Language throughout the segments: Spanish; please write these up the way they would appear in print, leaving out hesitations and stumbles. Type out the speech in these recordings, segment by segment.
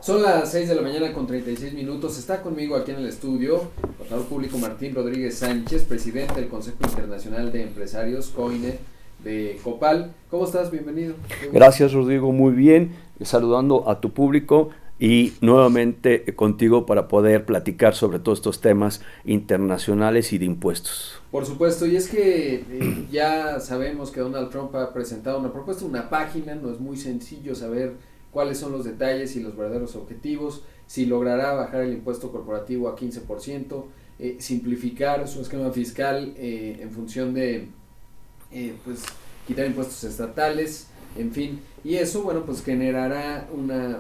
Son las 6 de la mañana con 36 minutos. Está conmigo aquí en el estudio el contador público Martín Rodríguez Sánchez, presidente del Consejo Internacional de Empresarios, COINE, de Copal. ¿Cómo estás? Bienvenido. Gracias, Rodrigo. Muy bien. Saludando a tu público y nuevamente contigo para poder platicar sobre todos estos temas internacionales y de impuestos. Por supuesto, y es que ya sabemos que Donald Trump ha presentado una propuesta, una página. No es muy sencillo saber cuáles son los detalles y los verdaderos objetivos, si logrará bajar el impuesto corporativo a 15%, simplificar su esquema fiscal en función de pues quitar impuestos estatales, en fin, y eso, bueno, pues generará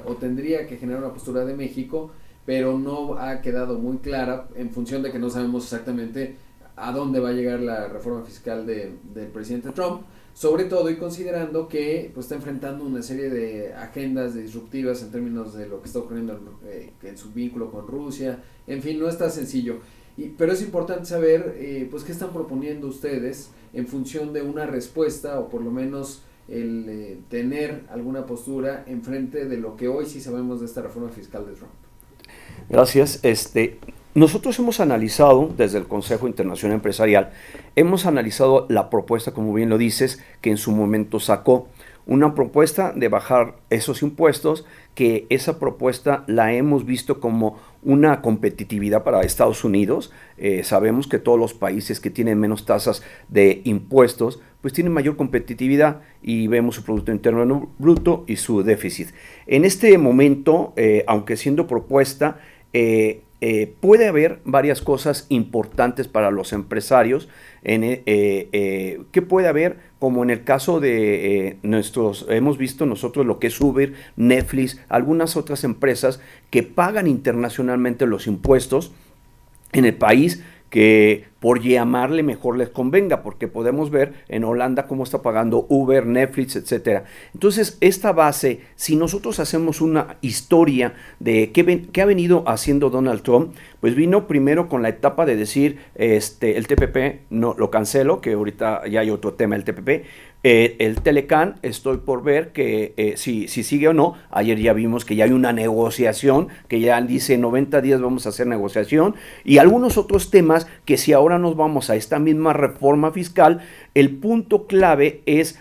o tendría que generar una postura de México, pero no ha quedado muy clara en función de que no sabemos exactamente a dónde va a llegar la reforma fiscal del presidente Trump, sobre todo y considerando que pues está enfrentando una serie de agendas disruptivas en términos de lo que está ocurriendo en su vínculo con Rusia, en fin, no está sencillo. Pero es importante saber pues qué están proponiendo ustedes en función de una respuesta o por lo menos el tener alguna postura en frente de lo que hoy sí sabemos de esta reforma fiscal de Trump. Gracias. Nosotros hemos analizado desde el Consejo Internacional Empresarial, hemos analizado la propuesta, como bien lo dices, que en su momento sacó una propuesta de bajar esos impuestos, que esa propuesta la hemos visto como una competitividad para Estados Unidos. Sabemos que todos los países que tienen menos tasas de impuestos, pues tienen mayor competitividad y vemos su Producto Interno Bruto y su déficit. En este momento, aunque siendo propuesta, puede haber varias cosas importantes para los empresarios. ¿Qué puede haber? Como en el caso de hemos visto nosotros lo que es Uber, Netflix, algunas otras empresas que pagan internacionalmente los impuestos en el país, que por llamarle mejor les convenga, porque podemos ver en Holanda cómo está pagando Uber, Netflix, etcétera. Entonces, esta base, si nosotros hacemos una historia de qué ha venido haciendo Donald Trump, pues vino primero con la etapa de decir, el TPP no lo cancelo, que ahorita ya hay otro tema, el TPP. El Telecán, estoy por ver que si sigue o no. Ayer ya vimos que ya hay una negociación, que ya dice 90 días vamos a hacer negociación, y algunos otros temas que si ahora nos vamos a esta misma reforma fiscal, el punto clave es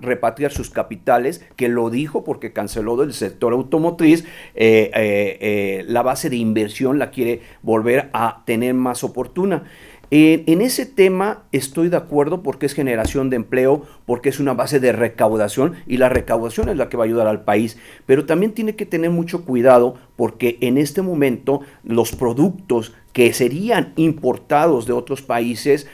repatriar sus capitales, que lo dijo porque canceló del sector automotriz, la base de inversión la quiere volver a tener más oportuna. En ese tema estoy de acuerdo porque es generación de empleo, porque es una base de recaudación y la recaudación es la que va a ayudar al país, pero también tiene que tener mucho cuidado porque en este momento los productos que serían importados de otros países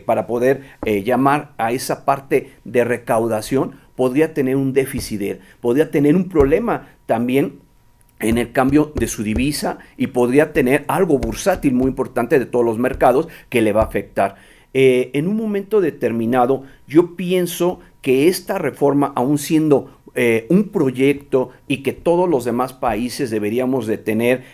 para poder llamar a esa parte de recaudación, podría tener un déficit, podría tener un problema también en el cambio de su divisa y podría tener algo bursátil muy importante de todos los mercados que le va a afectar. En un momento determinado, yo pienso que esta reforma, aún siendo un proyecto y que todos los demás países deberíamos de tener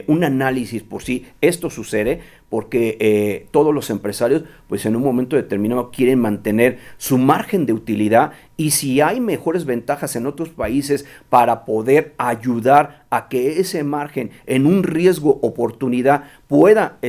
un análisis por si esto sucede, porque todos los empresarios pues en un momento determinado quieren mantener su margen de utilidad, y si hay mejores ventajas en otros países para poder ayudar a que ese margen en un riesgo oportunidad pueda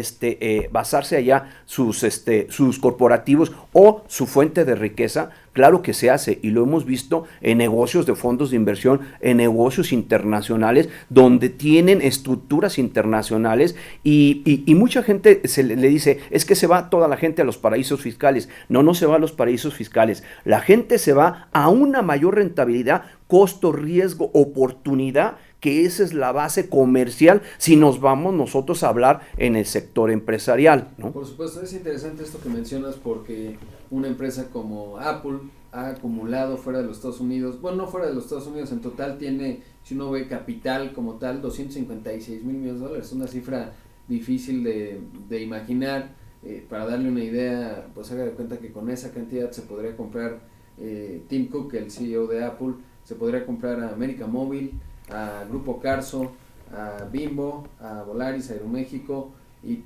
basarse allá sus corporativos o su fuente de riqueza, claro que se hace, y lo hemos visto en negocios de fondos de inversión, en negocios internacionales donde tienen estructuras internacionales, y mucha gente le dice, es que se va toda la gente a los paraísos fiscales. No se va a los paraísos fiscales, la gente se va a una mayor rentabilidad, costo, riesgo, oportunidad, que esa es la base comercial si nos vamos nosotros a hablar en el sector empresarial, ¿no? Por supuesto, es interesante esto que mencionas porque una empresa como Apple ha acumulado fuera de los Estados Unidos, bueno, no fuera de los Estados Unidos, en total tiene, si uno ve capital como tal, 256 mil millones de dólares, una cifra difícil de imaginar. Para darle una idea, pues haga de cuenta que con esa cantidad se podría comprar Tim Cook, el CEO de Apple, se podría comprar a América Móvil, a Grupo Carso, a Bimbo, a Volaris, a Aeroméxico y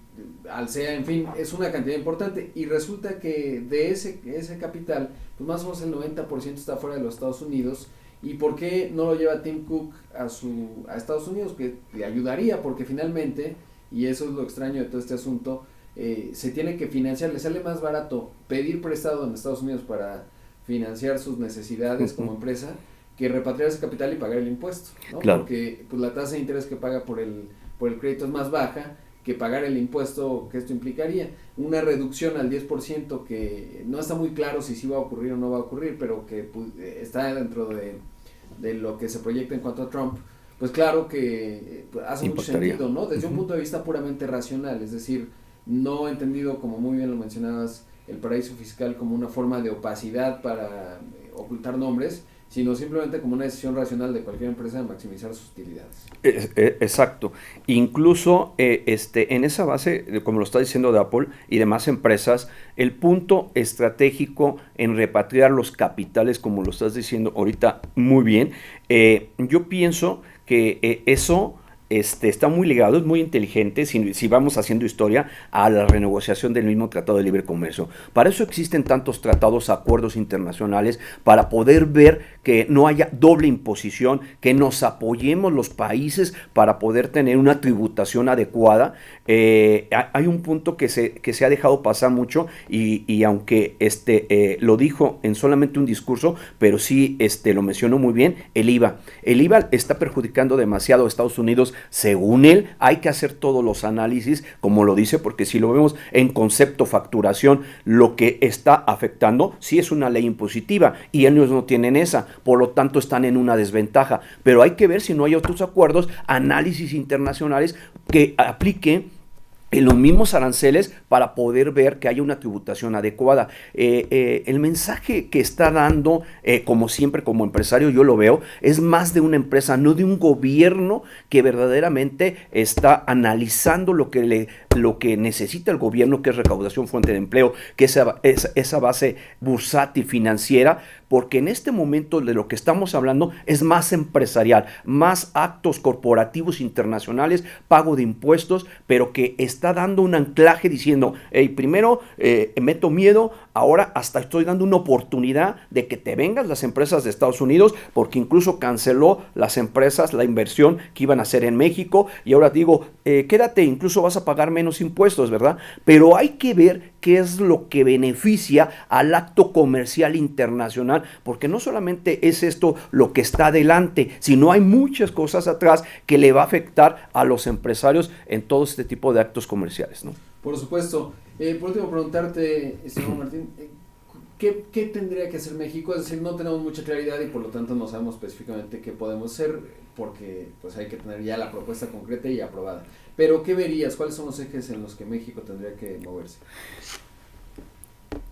Alsea, en fin, es una cantidad importante, y resulta que de ese capital, pues más o menos el 90% está fuera de los Estados Unidos, ¿Y por qué no lo lleva Tim Cook a Estados Unidos? Que le ayudaría, porque finalmente, y eso es lo extraño de todo este asunto, se tiene que financiar, le sale más barato pedir prestado en Estados Unidos para financiar sus necesidades como empresa que repatriar ese capital y pagar el impuesto, ¿no? Claro. Porque pues, la tasa de interés que paga por el crédito es más baja que pagar el impuesto que esto implicaría. Una reducción al 10% que no está muy claro si sí va a ocurrir o no va a ocurrir, pero que pues, está dentro de lo que se proyecta en cuanto a Trump, pues claro que pues, hace mucho sentido, ¿no? Desde un punto de vista puramente racional, es decir, no entendido, como muy bien lo mencionabas, el paraíso fiscal como una forma de opacidad para ocultar nombres, sino simplemente como una decisión racional de cualquier empresa de maximizar sus utilidades. Exacto. Incluso en esa base, como lo está diciendo de Apple y demás empresas, el punto estratégico en repatriar los capitales, como lo estás diciendo ahorita muy bien, yo pienso que eso está muy ligado, es muy inteligente, si vamos haciendo historia, a la renegociación del mismo Tratado de Libre Comercio. Para eso existen tantos tratados, acuerdos internacionales, para poder ver que no haya doble imposición, que nos apoyemos los países para poder tener una tributación adecuada. Hay un punto que se ha dejado pasar mucho y aunque lo dijo en solamente un discurso, pero sí lo mencionó muy bien, el IVA. El IVA está perjudicando demasiado a Estados Unidos. Según él, hay que hacer todos los análisis, como lo dice, porque si lo vemos en concepto facturación, lo que está afectando sí es una ley impositiva y ellos no tienen esa, por lo tanto están en una desventaja. Pero hay que ver si no hay otros acuerdos, análisis internacionales que apliquen en los mismos aranceles para poder ver que haya una tributación adecuada. El mensaje que está dando, como siempre, como empresario, yo lo veo, es más de una empresa, no de un gobierno que verdaderamente está analizando lo que necesita el gobierno, que es recaudación, fuente de empleo, que es esa base bursátil financiera, porque en este momento de lo que estamos hablando es más empresarial, más actos corporativos internacionales, pago de impuestos, pero que está dando un anclaje diciendo, hey, primero meto miedo, ahora hasta estoy dando una oportunidad de que te vengan las empresas de Estados Unidos, porque incluso canceló las empresas la inversión que iban a hacer en México, y ahora digo, quédate, incluso vas a pagar menos impuestos, ¿verdad? Pero hay que ver qué es lo que beneficia al acto comercial internacional, porque no solamente es esto lo que está adelante, sino hay muchas cosas atrás que le va a afectar a los empresarios en todo este tipo de actos comerciales, ¿no? Por supuesto. Por último, preguntarte, estimado Martín, ¿qué tendría que hacer México? Es decir, no tenemos mucha claridad y por lo tanto no sabemos específicamente qué podemos hacer, porque pues hay que tener ya la propuesta concreta y aprobada. Pero, ¿qué verías? ¿Cuáles son los ejes en los que México tendría que moverse?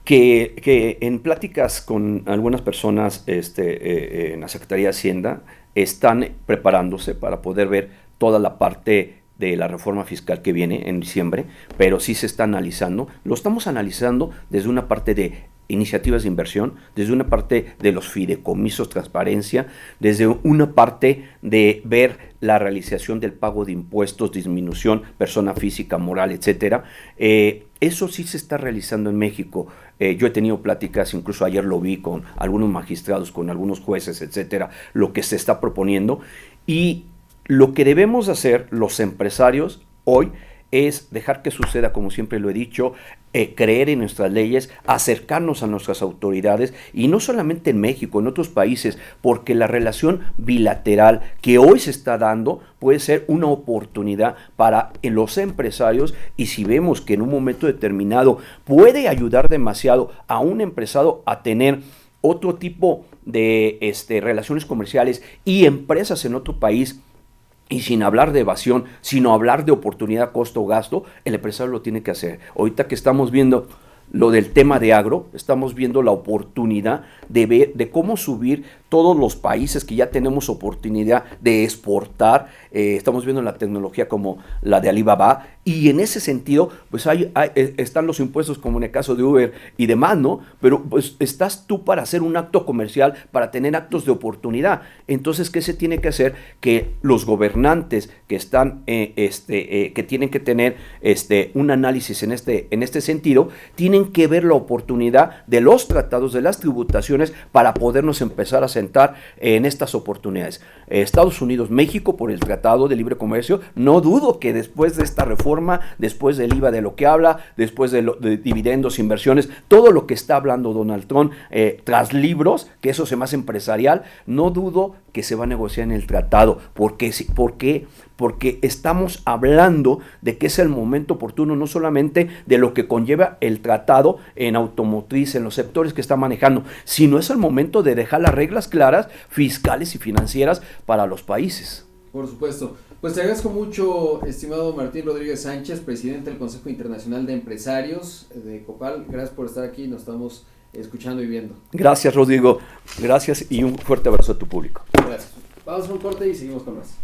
Que en pláticas con algunas personas en la Secretaría de Hacienda están preparándose para poder ver toda la parte de la reforma fiscal que viene en diciembre, pero sí se está analizando. Lo estamos analizando desde una parte de iniciativas de inversión, desde una parte de los fideicomisos, transparencia, desde una parte de ver la realización del pago de impuestos, disminución, persona física, moral, etcétera. Eso sí se está realizando en México. Yo he tenido pláticas, incluso ayer lo vi con algunos magistrados, con algunos jueces, etcétera, lo que se está proponiendo. Y lo que debemos hacer los empresarios hoy es dejar que suceda, como siempre lo he dicho, creer en nuestras leyes, acercarnos a nuestras autoridades, y no solamente en México, en otros países, porque la relación bilateral que hoy se está dando puede ser una oportunidad para los empresarios, y si vemos que en un momento determinado puede ayudar demasiado a un empresario a tener otro tipo de relaciones comerciales y empresas en otro país, y sin hablar de evasión, sino hablar de oportunidad, costo, gasto, el empresario lo tiene que hacer. Ahorita que estamos viendo lo del tema de agro, estamos viendo la oportunidad de ver de cómo subir todos los países que ya tenemos oportunidad de exportar. Estamos viendo la tecnología como la de Alibaba, y en ese sentido pues están los impuestos, como en el caso de Uber y demás, ¿no? Pero pues estás tú para hacer un acto comercial, para tener actos de oportunidad. Entonces, ¿qué se tiene que hacer? Que los gobernantes que están que tienen que tener un análisis en este sentido, tienen que ver la oportunidad de los tratados, de las tributaciones, para podernos empezar a presentar en estas oportunidades. Estados Unidos, México, por el Tratado de Libre Comercio, no dudo que después de esta reforma, después del IVA de lo que habla, después de dividendos, inversiones, todo lo que está hablando Donald Trump, tras libros, que eso se me hace empresarial, no dudo que se va a negociar en el tratado, porque estamos hablando de que es el momento oportuno, no solamente de lo que conlleva el tratado en automotriz, en los sectores que está manejando, sino es el momento de dejar las reglas claras, fiscales y financieras para los países. Por supuesto. Pues te agradezco mucho, estimado Martín Rodríguez Sánchez, presidente del Consejo Internacional de Empresarios de Copal. Gracias por estar aquí, nos estamos escuchando y viendo. Gracias, Rodrigo. Gracias y un fuerte abrazo a tu público. Gracias. Vamos a un corte y seguimos con más.